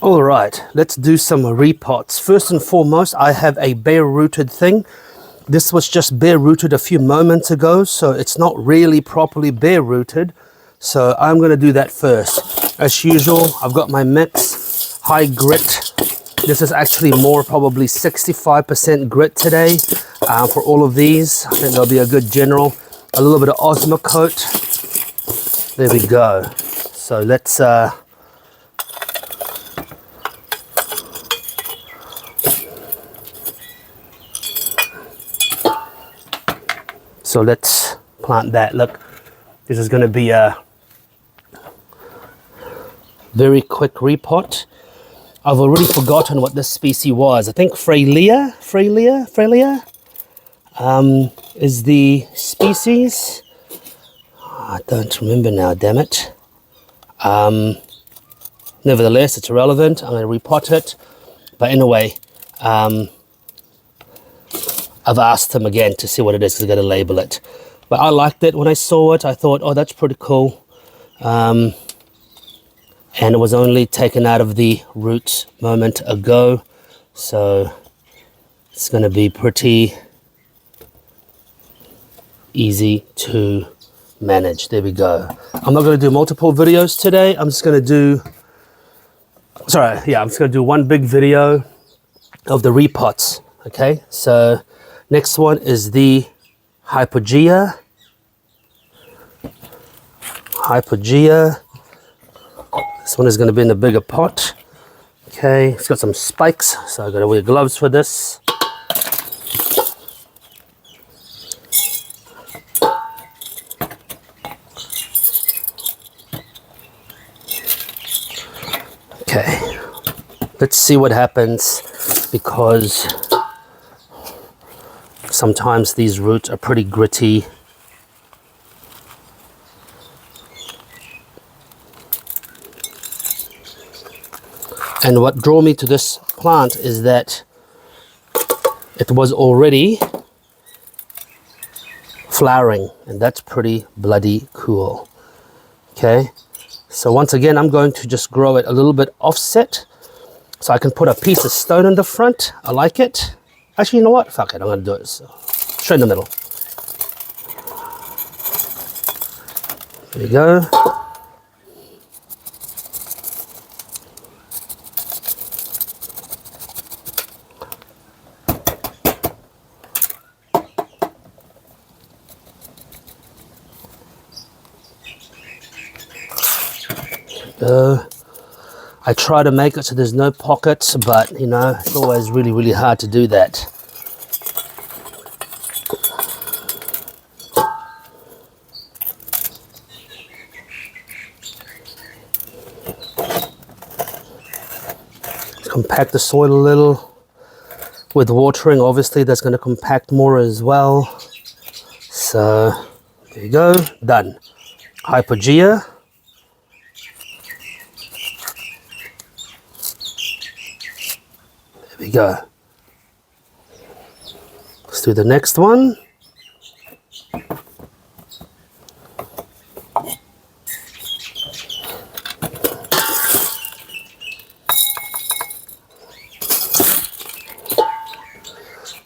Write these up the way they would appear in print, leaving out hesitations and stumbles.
All right, let's do some repots. First and foremost, I have a bare rooted thing. This was just bare rooted a few moments ago, so it's not really properly bare rooted. So I'm going to do that first. As usual, I've got my mix, high grit. This is actually more probably 65% grit today for all of these. I think there'll be a good general. A little bit of Osmocote. There we go. So let's plant that. Look, this is going to be a very quick repot. I've already forgotten what this species was. I think Frailea is the species. I don't remember now, damn it. Nevertheless, it's irrelevant. I'm going to repot it. But anyway, I've asked him again to see what it is because I'm going to label it. But I liked it when I saw it. I thought, oh, that's pretty cool. And it was only taken out of the roots a moment ago. So it's going to be pretty easy to manage. There we go. I'm not going to do multiple videos today. I'm just going to do, I'm just going to do one big video of the repots. Okay, so next one is the Hypogea. This one is going to be in the bigger pot. Okay, it's got some spikes, so I've got to wear gloves for this. Okay, let's see what happens, because sometimes these roots are pretty gritty. And what drew me to this plant is that it was already flowering, and that's pretty bloody cool. Okay, so once again, I'm going to just grow it a little bit offset so I can put a piece of stone in the front. I like it. Actually, you know what? Fuck it, I'm going to do it straight in the middle. There you go. I try to make it so there's no pockets, but you know, it's always really, really hard to do that. Compact the soil a little. With watering, obviously, that's going to compact more as well. So, there you go, done. Hypogea. There we go. Let's do the next one.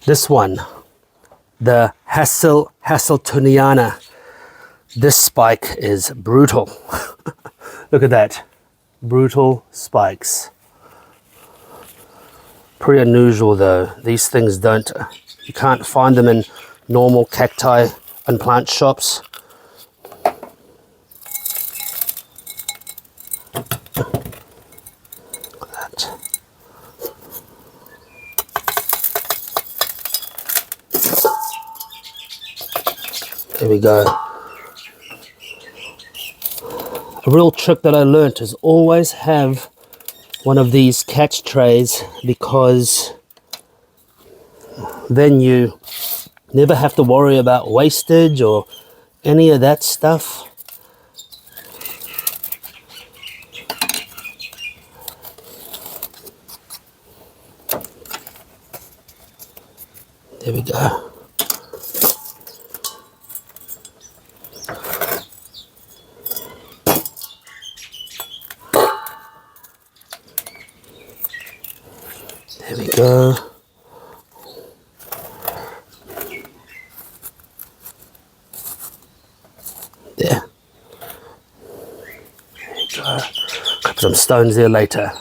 This one, the Hasseltoniana. This spike is brutal. Look at that, brutal spikes. Pretty unusual though. These things you can't find them in normal cacti and plant shops. Look at that. There we go. A real trick that I learned is always have one of these catch trays, because then you never have to worry about wastage or any of that stuff. There we go. There we go. There. There we go. Put some stones there later.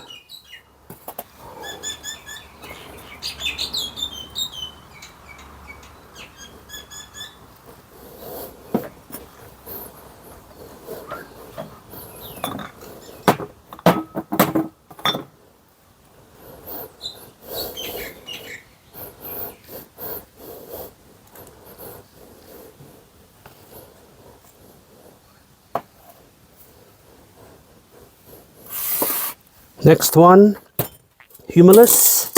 Next one, humulus.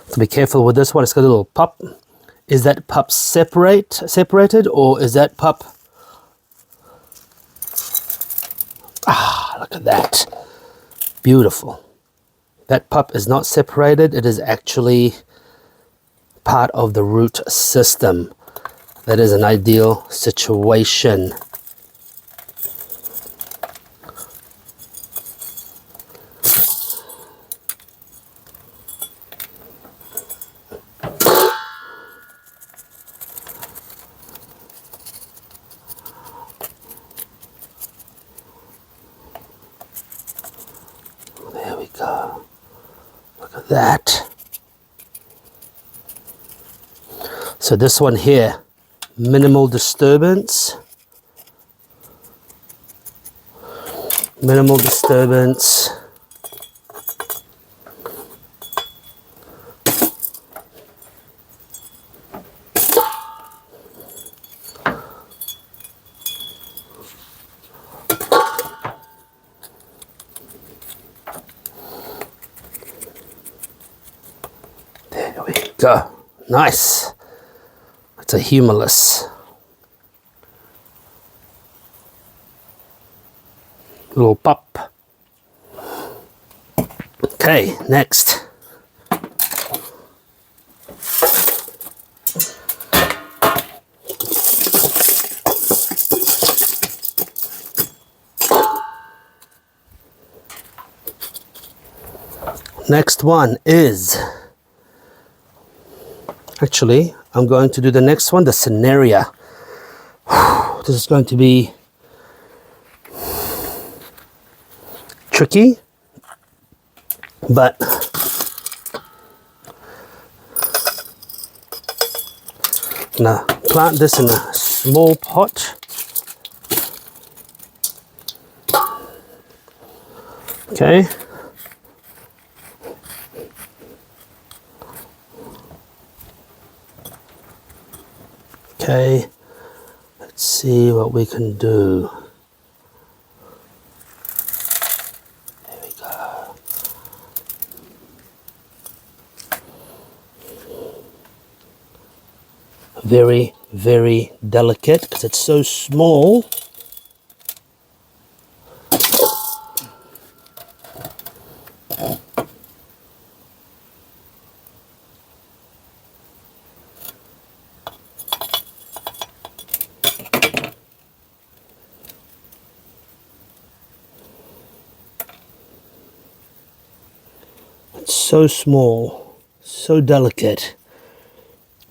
So be careful with this one, it's got a little pup. Is that pup separated, or is that pup... Ah, look at that. Beautiful. That pup is not separated, it is actually part of the root system. That is an ideal situation. There we go. Look at that. So this one here, minimal disturbance. Minimal disturbance. There we go. Nice. It's a humulus. Little pup. Okay, next. Next one is, actually, I'm going to do the next one, the Scenaria. This is going to be tricky, but I'm gonna plant this in a small pot. Okay. Okay, let's see what we can do. There we go. Very, very delicate because it's so small. So small, so delicate,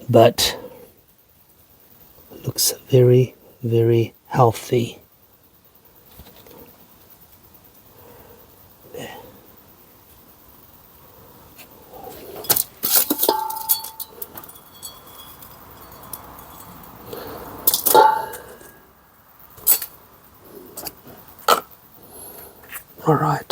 but looks very, very healthy. There. All right.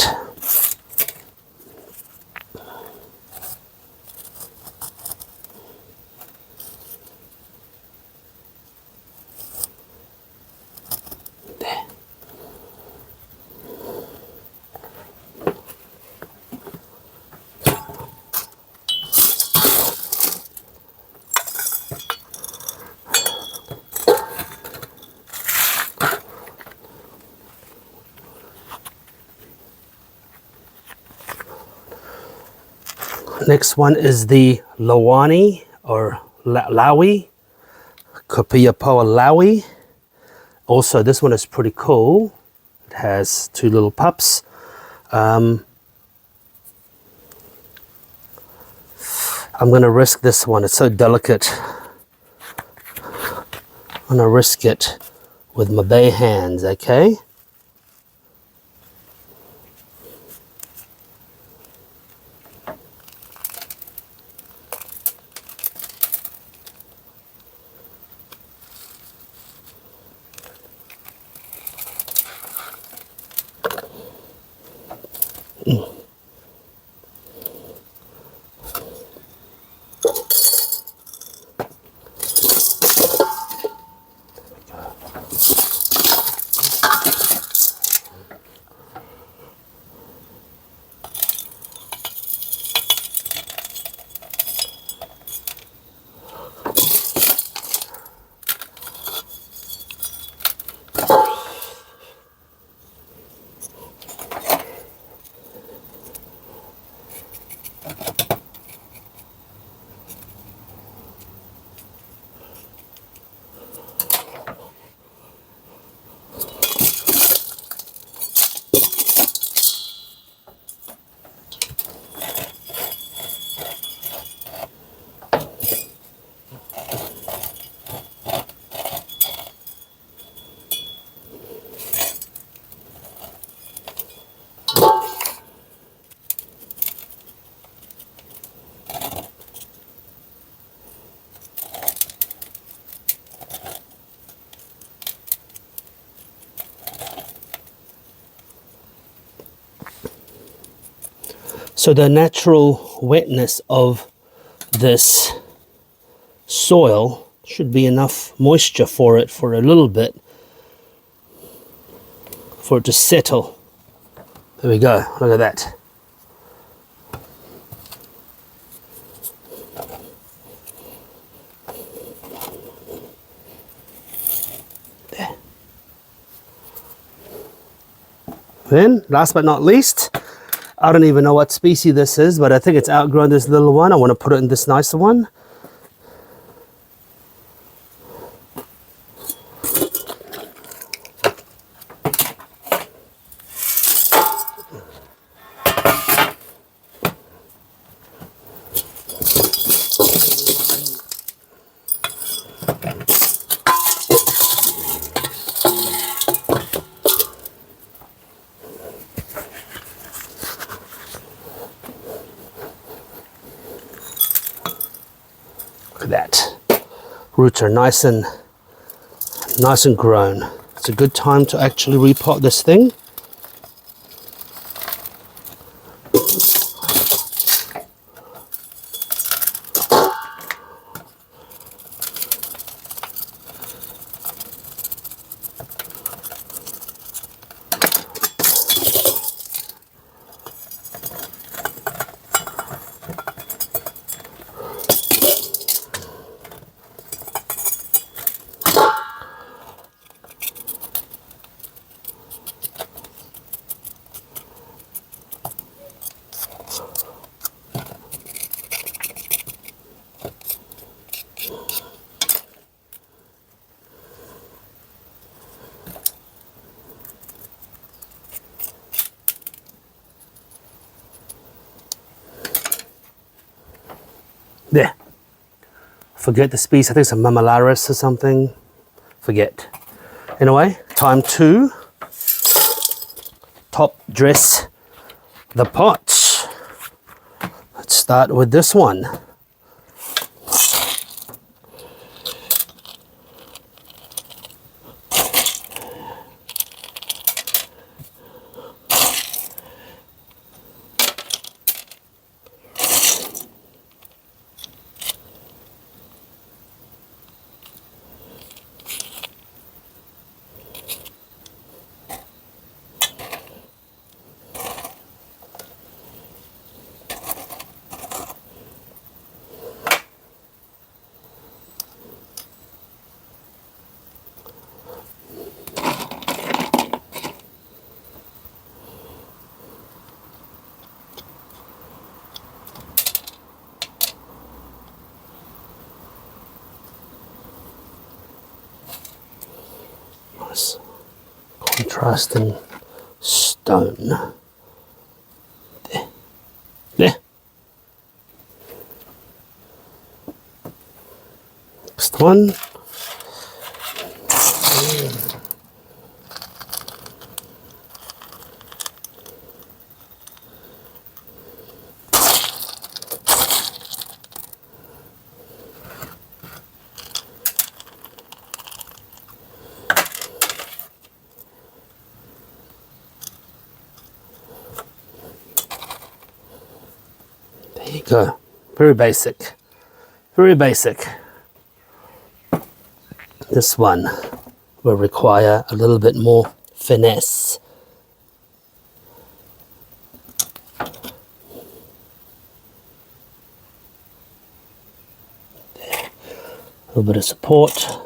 Next one is the Lawani or Laui, Copiapoa Laui. Also, this one is pretty cool. It has 2 little pups. I'm going to risk this one. It's so delicate. I'm going to risk it with my bare hands, okay? So the natural wetness of this soil should be enough moisture for it for a little bit, for it to settle. There we go, look at that. There. Then, last but not least, I don't even know what species this is, but I think it's outgrown this little one. I want to put it in this nicer one. Look at that. Roots are nice and grown. It's a good time to actually repot this thing. There. Forget the species. I think it's a Mammillaris or something. Forget. Anyway, time to top dress the pots. Let's start with this one. Trust in stone. There. There. Next one. There you go. Very basic. Very basic. This one will require a little bit more finesse. There. A little bit of support.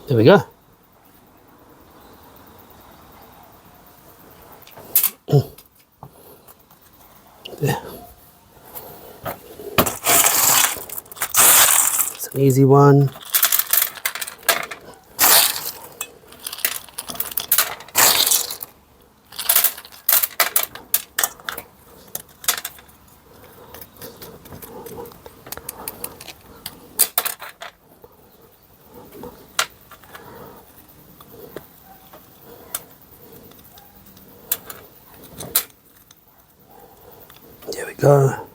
There we go. There. It's an easy one. There we go.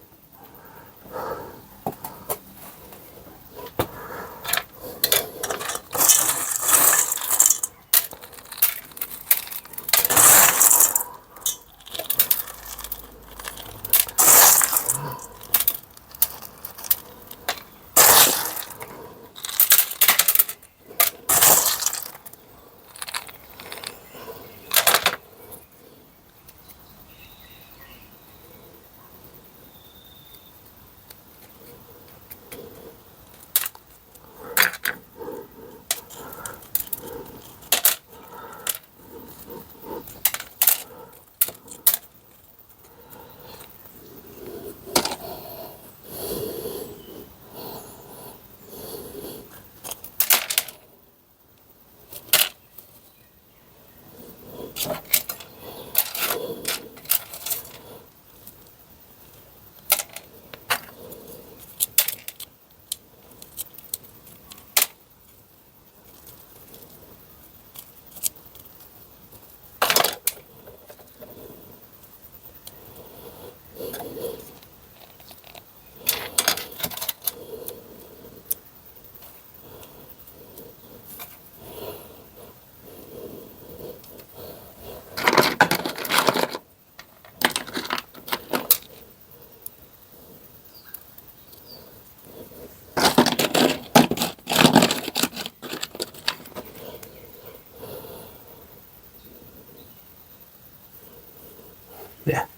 There.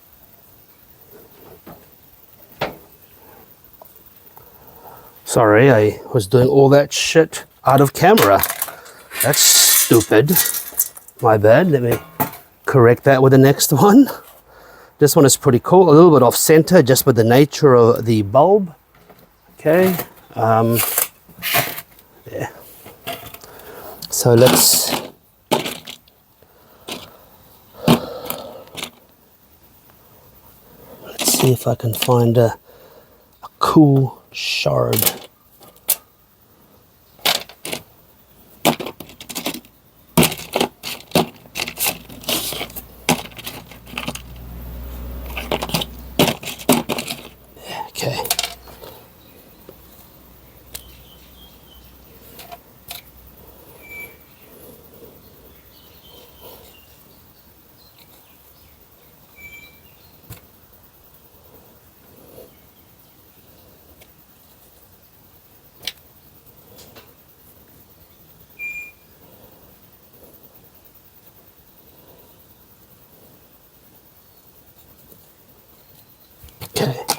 Sorry, I was doing all that shit out of camera. That's stupid. My bad. Let me correct that with the next one. This one is pretty cool. A little bit off center just with the nature of the bulb. Okay. Yeah. So let's see if I can find a cool shard. Okay. Okay.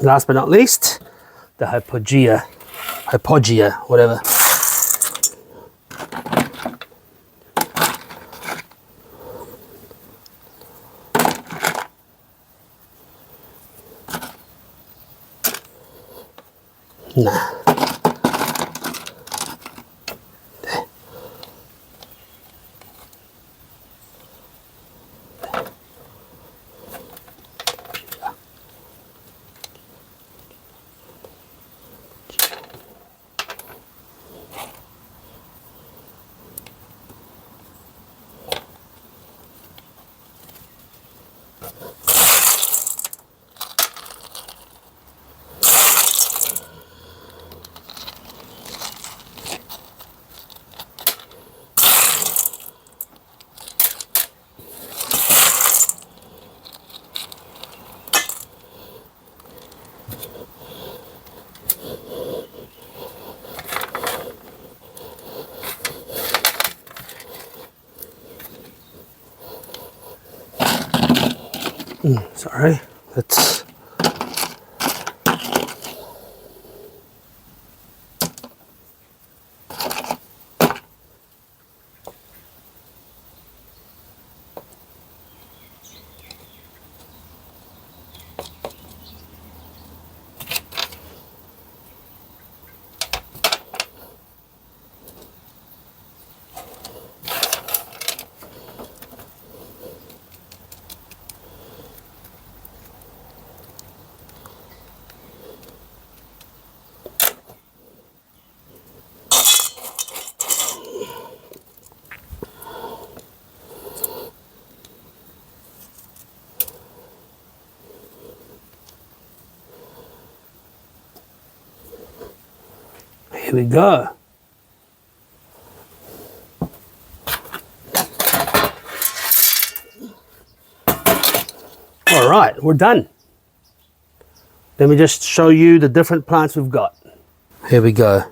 Last but not least, the hypogea, whatever. Nah. Sorry, let's here we go. All right, we're done. Let me just show you the different plants we've got. Here we go.